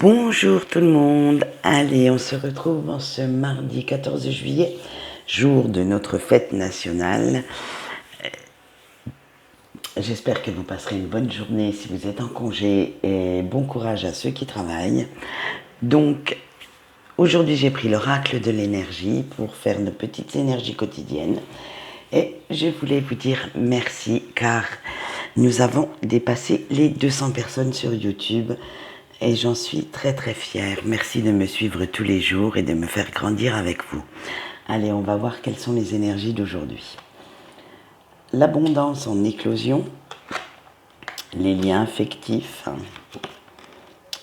Bonjour tout le monde, allez on se retrouve en ce mardi 14 juillet, jour de notre fête nationale. J'espère que vous passerez une bonne journée si vous êtes en congé et bon courage à ceux qui travaillent. Donc aujourd'hui j'ai pris l'oracle de l'énergie pour faire nos petites énergies quotidiennes et je voulais vous dire merci car nous avons dépassé les 200 personnes sur YouTube. Et j'en suis très très fière. Merci de me suivre tous les jours et de me faire grandir avec vous. Allez, on va voir quelles sont les énergies d'aujourd'hui. L'abondance en éclosion, les liens affectifs,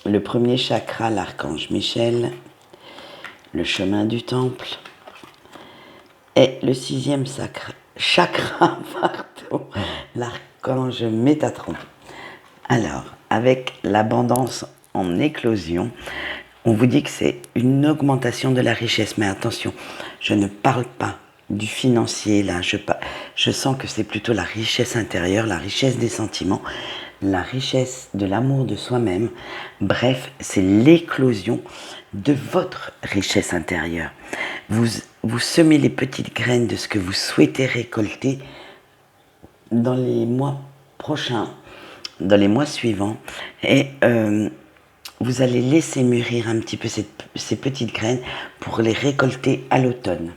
le premier chakra, l'archange Michel, le chemin du temple et le sixième chakra, l'archange Métatron. Alors, avec l'abondance en éclosion, on vous dit que c'est une augmentation de la richesse. Mais attention, je ne parle pas du financier là. Je sens que c'est plutôt la richesse intérieure, la richesse des sentiments, la richesse de l'amour de soi-même. Bref, c'est l'éclosion de votre richesse intérieure. Vous semez les petites graines de ce que vous souhaitez récolter dans les mois prochains, dans les mois suivants, et vous allez laisser mûrir un petit peu ces petites graines pour les récolter à l'automne.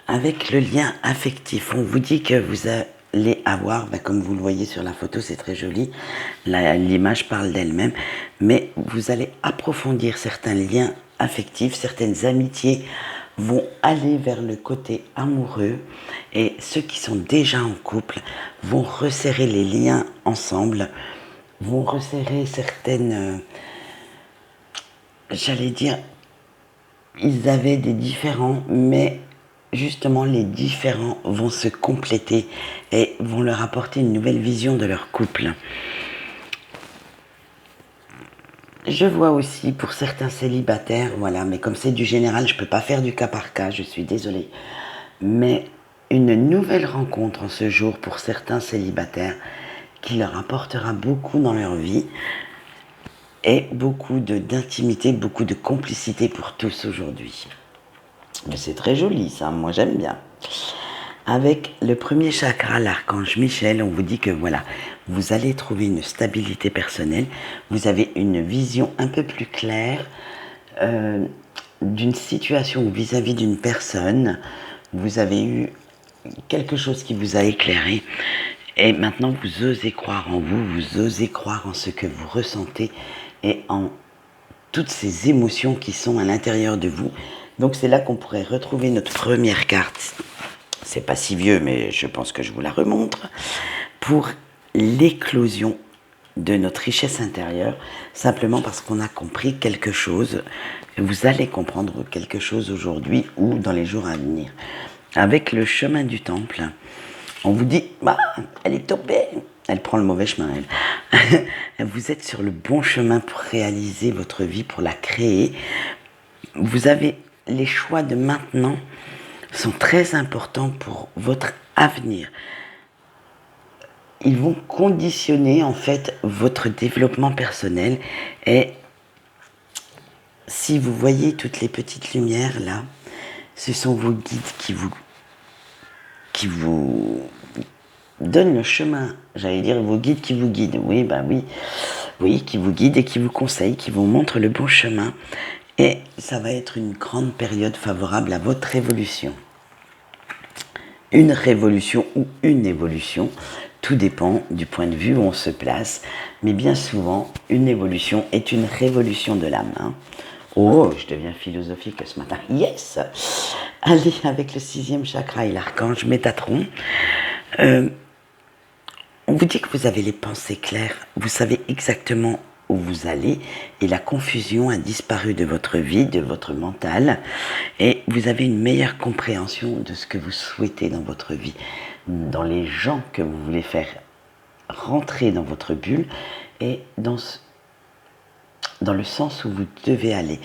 Avec le lien affectif, on vous dit que vous allez avoir, comme vous le voyez sur la photo, c'est très joli, l'image parle d'elle-même, mais vous allez approfondir certains liens affectifs, certaines amitiés vont aller vers le côté amoureux et ceux qui sont déjà en couple vont resserrer les liens ensemble, vont resserrer certaines, j'allais dire, ils avaient des différends, mais justement les différends vont se compléter et vont leur apporter une nouvelle vision de leur couple. Je vois aussi pour certains célibataires, voilà, mais comme c'est du général, je ne peux pas faire du cas par cas, je suis désolée. Mais une nouvelle rencontre en ce jour pour certains célibataires qui leur apportera beaucoup dans leur vie et beaucoup d'intimité, beaucoup de complicité pour tous aujourd'hui. Mais c'est très joli ça, moi j'aime bien. Avec le premier chakra, l'archange Michel, on vous dit que voilà, vous allez trouver une stabilité personnelle, vous avez une vision un peu plus claire d'une situation vis-à-vis d'une personne, vous avez eu quelque chose qui vous a éclairé et maintenant vous osez croire en vous, vous osez croire en ce que vous ressentez et en toutes ces émotions qui sont à l'intérieur de vous. Donc c'est là qu'on pourrait retrouver notre première carte. C'est pas si vieux, mais je pense que je vous la remontre. Pour l'éclosion de notre richesse intérieure, simplement parce qu'on a compris quelque chose. Vous allez comprendre quelque chose aujourd'hui ou dans les jours à venir. Avec le chemin du temple, on vous dit, elle est tombée. Elle prend le mauvais chemin, elle. Vous êtes sur le bon chemin pour réaliser votre vie, pour la créer. Vous avez les choix de maintenant sont très importants pour votre avenir. Ils vont conditionner en fait votre développement personnel et si vous voyez toutes les petites lumières là, ce sont vos guides qui vous donnent le chemin. J'allais dire vos guides qui vous guident. Oui, qui vous guident et qui vous conseillent, qui vous montrent le bon chemin. Et ça va être une grande période favorable à votre évolution. Une révolution ou une évolution, tout dépend du point de vue où on se place. Mais bien souvent, une évolution est une révolution de l'âme. Oh, je deviens philosophique ce matin. Yes! Allez, avec le sixième chakra et l'archange Métatron. On vous dit que vous avez les pensées claires. Vous savez exactement où vous allez et la confusion a disparu de votre vie, de votre mental et vous avez une meilleure compréhension de ce que vous souhaitez dans votre vie, dans les gens que vous voulez faire rentrer dans votre bulle et dans le sens où vous devez aller.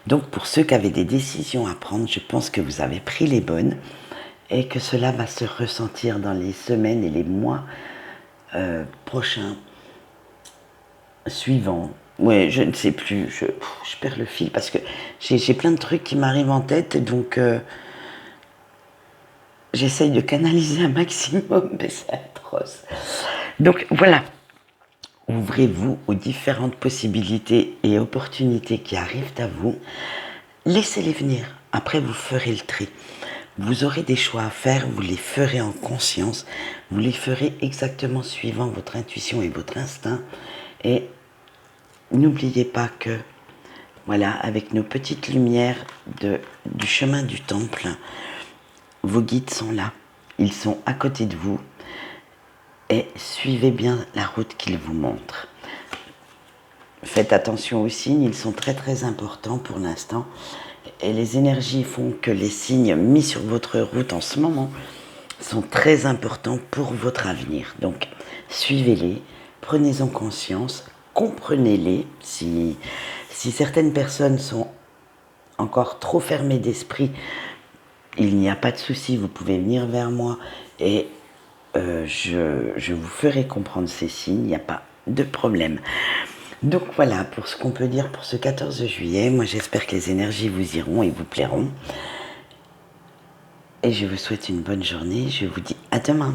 Donc pour ceux qui avaient des décisions à prendre, je pense que vous avez pris les bonnes et que cela va se ressentir dans les semaines et les mois prochains, suivants. Ouais, je ne sais plus, je perds le fil parce que j'ai plein de trucs qui m'arrivent en tête, et donc j'essaye de canaliser un maximum, mais c'est atroce. Donc voilà, ouvrez-vous aux différentes possibilités et opportunités qui arrivent à vous. Laissez-les venir. Après, vous ferez le tri. Vous aurez des choix à faire, vous les ferez en conscience, vous les ferez exactement suivant votre intuition et votre instinct. Et n'oubliez pas que, voilà, avec nos petites lumières du chemin du temple, vos guides sont là. Ils sont à côté de vous. Et suivez bien la route qu'ils vous montrent. Faites attention aux signes, ils sont très très importants pour l'instant. Et les énergies font que les signes mis sur votre route en ce moment sont très importants pour votre avenir. Donc, suivez-les, prenez-en conscience, comprenez-les. Si certaines personnes sont encore trop fermées d'esprit, il n'y a pas de souci, vous pouvez venir vers moi et je vous ferai comprendre ces signes, il n'y a pas de problème. Donc voilà pour ce qu'on peut dire pour ce 14 juillet. Moi j'espère que les énergies vous iront et vous plairont. Et je vous souhaite une bonne journée. Je vous dis à demain.